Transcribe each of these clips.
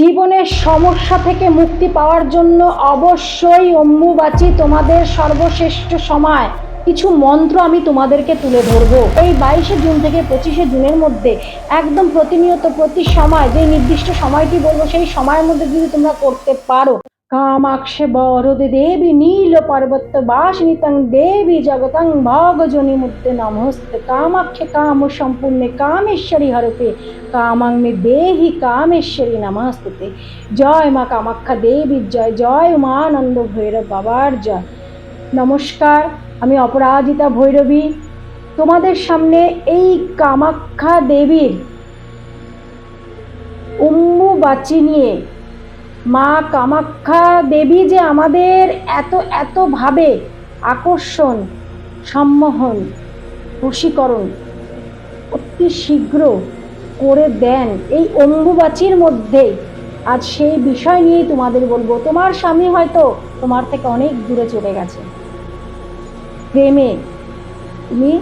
জীবনের সমস্যা থেকে মুক্তি পাওয়ার জন্য অবশ্যই অম্বুবাচী তোমাদের সর্বশ্রেষ্ঠ সময়। কিছু মন্ত্র আমি তোমাদেরকে তুলে ধরবো এই 22শে জুন থেকে 25শে জুনের মধ্যে। একদম প্রতিনিয়ত প্রতি সময় যে নির্দিষ্ট সময়টি বলবো সেই সময়ের মধ্যে যদি তোমরা করতে পারো। কামাক্ষে বরদে দেবী নীল পর্বত বাসিনী তং দেবী জগতং ভগজনী মুদ্দে নমস্তে। কামাক্ষে কাম সম্পূর্ণে কামেশ্বরী হরতে কামাং মে দেহি কামেশ্বরী নমস্তে। জয় মা কামাখ্যা দেবীর জয়, জয় উমানন্দ ভৈরব বাবার জয়। নমস্কার, আমি অপরাজিতা ভৈরবী তোমাদের সামনে এই কামাখ্যা দেবীর অম্বুবাচী নিয়ে। মা কামাখ্যা দেবী যে আমাদের এত ভাবে আকর্ষণ, সম্মোহন, বশীকরণ অতি শীঘ্র করে দেন এই অম্বুবাচীর মধ্যে। আজ সেই বিষয় নিয়েই তোমাদের বলবো। তোমার স্বামী হয়তো তোমার থেকে অনেক দূরে চলে গেছে, প্রেমে তুমি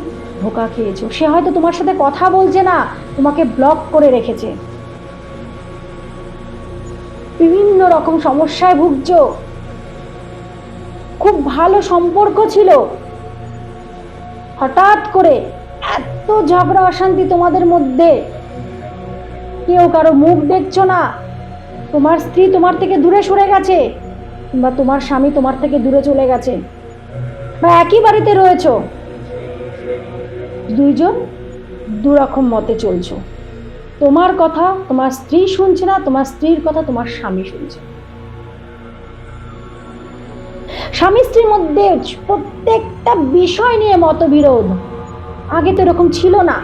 ধোঁকা খেয়েছো। সে হয়তো তোমার সাথে কথা বলছে না, তোমাকে ব্লক করে রেখেছে, বিভিন্ন রকম সমস্যায় ভুগছো। খুব ভালো সম্পর্ক ছিল, হঠাৎ করে এত ঝগড়া অশান্তি তোমাদের মধ্যে, কেউ কারো মুখ দেখছো না, তোমার স্ত্রী তোমার থেকে দূরে সরে গেছে, কিংবা তোমার স্বামী তোমার থেকে দূরে চলে গেছে, বা একই বাড়িতে রয়েছো, দুইজন দুরকম মতে চলছো। তোমার কথা তোমার স্ত্রী শুনছে না, তোমার স্ত্রীর কথা তোমার স্বামী শুনছে। স্বামী স্ত্রীর মধ্যে প্রত্যেকটা বিষয় নিয়ে মতবিরোধ। আগে তো এরকম ছিল না,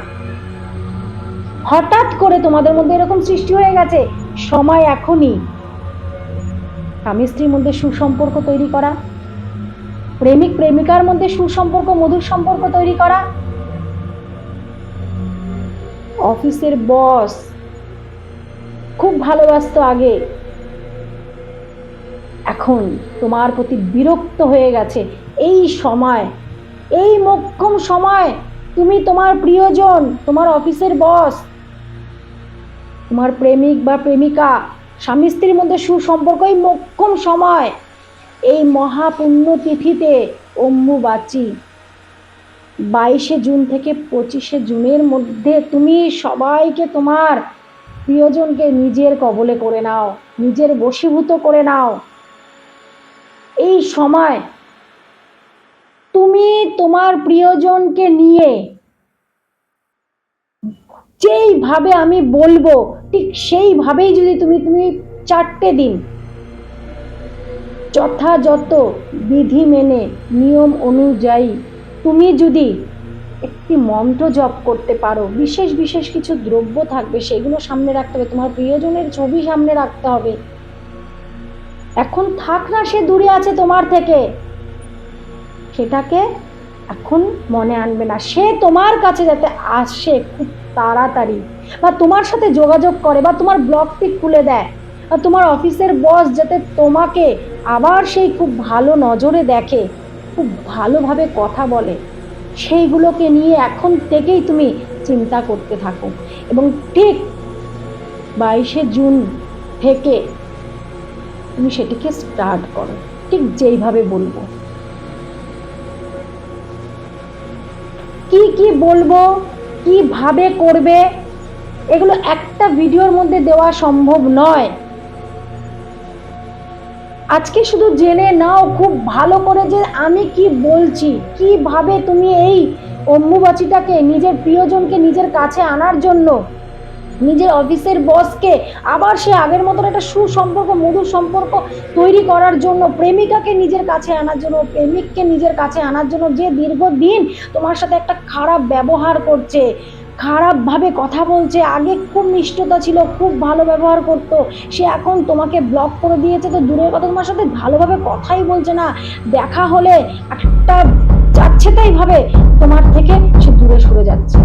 হঠাৎ করে তোমাদের মধ্যে এরকম সৃষ্টি হয়ে গেছে। সময় এখনই স্বামী স্ত্রীর মধ্যে সুসম্পর্ক তৈরি করা, প্রেমিক প্রেমিকার মধ্যে সুসম্পর্ক, মধুর সম্পর্ক তৈরি করা। অফিসের বস খুব ভালোবাসতো আগে, এখন তোমার প্রতি বিরক্ত হয়ে গেছে। এই সময়, এই মোক্ষম সময়, তুমি তোমার প্রিয়জন, তোমার অফিসের বস, তোমার প্রেমিক বা প্রেমিকা, স্বামী স্ত্রীর মধ্যে সুসম্পর্ক, এই মোক্ষম সময়, এই মহাপুণ্য তিথিতে অম্বুবাচী 22শে জুন থেকে 25শে জুনের মধ্যে তুমি সবাইকে, তোমার প্রিয়জনকে নিজের কবলে করে নাও, নিজের বশীভূত করে নাও। এই সময় তুমি তোমার প্রিয়জনকে নিয়ে যেইভাবে আমি বলবো ঠিক সেইভাবেই যদি তুমি 4টে দিন যথাযথ বিধি মেনে নিয়ম অনুযায়ী তুমি যদি একটি মন্ত্র জপ করতে পারো, বিশেষ বিশেষ কিছু দ্রব্য থাকবে, সেগুলো সামনে রাখতে হবে, তোমার প্রিয়জনের ছবি সামনে রাখতে হবে। এখন থাক না, সে দূরে আছে তোমার থেকে, সেটাকে এখন মনে আনবে না। সে তোমার কাছে যাতে আসে খুব তাড়াতাড়ি, বা তোমার সাথে যোগাযোগ করে, বা তোমার ব্লগটি খুলে দেয়, বা তোমার অফিসের বস যাতে তোমাকে আবার সেই খুব ভালো নজরে দেখে, খুব ভালোভাবে কথা বলে, সেইগুলোকে নিয়ে এখন থেকেই তুমি চিন্তা করতে থাকো। এবং ঠিক 22শে জুন থেকে তুমি সেটিকে স্টার্ট করো, ঠিক যেইভাবে বলবো। কি বলবো, কিভাবে করবে, এগুলো একটা ভিডিওর মধ্যে দেওয়া সম্ভব নয়। আজকে শুধু জেনে নাও খুব ভালো করে যে আমি কি বলছি, কিভাবে তুমি এই অম্বুবাচীটাকে নিজের প্রিয়জনকে নিজের কাছে আনার জন্য, নিজের অফিসের বসকে আবার সে আগের মতন একটা সুসম্পর্ক, মধুর সম্পর্ক তৈরি করার জন্য, প্রেমিকাকে নিজের কাছে আনার জন্য, প্রেমিককে নিজের কাছে আনার জন্য, যে দীর্ঘদিন তোমার সাথে একটা খারাপ ব্যবহার করছে, খারাপভাবে কথা বলছে, আগে খুব মিষ্টতা ছিল, খুব ভালো ব্যবহার করতো, সে এখন তোমাকে ব্লক করে দিয়েছে, তো দূরের কথা তোমার সাথে ভালোভাবে কথাই বলছে না, দেখা হলে একটা যাচ্ছে তাই ভাবে তোমার থেকে সে দূরে সরে যাচ্ছে।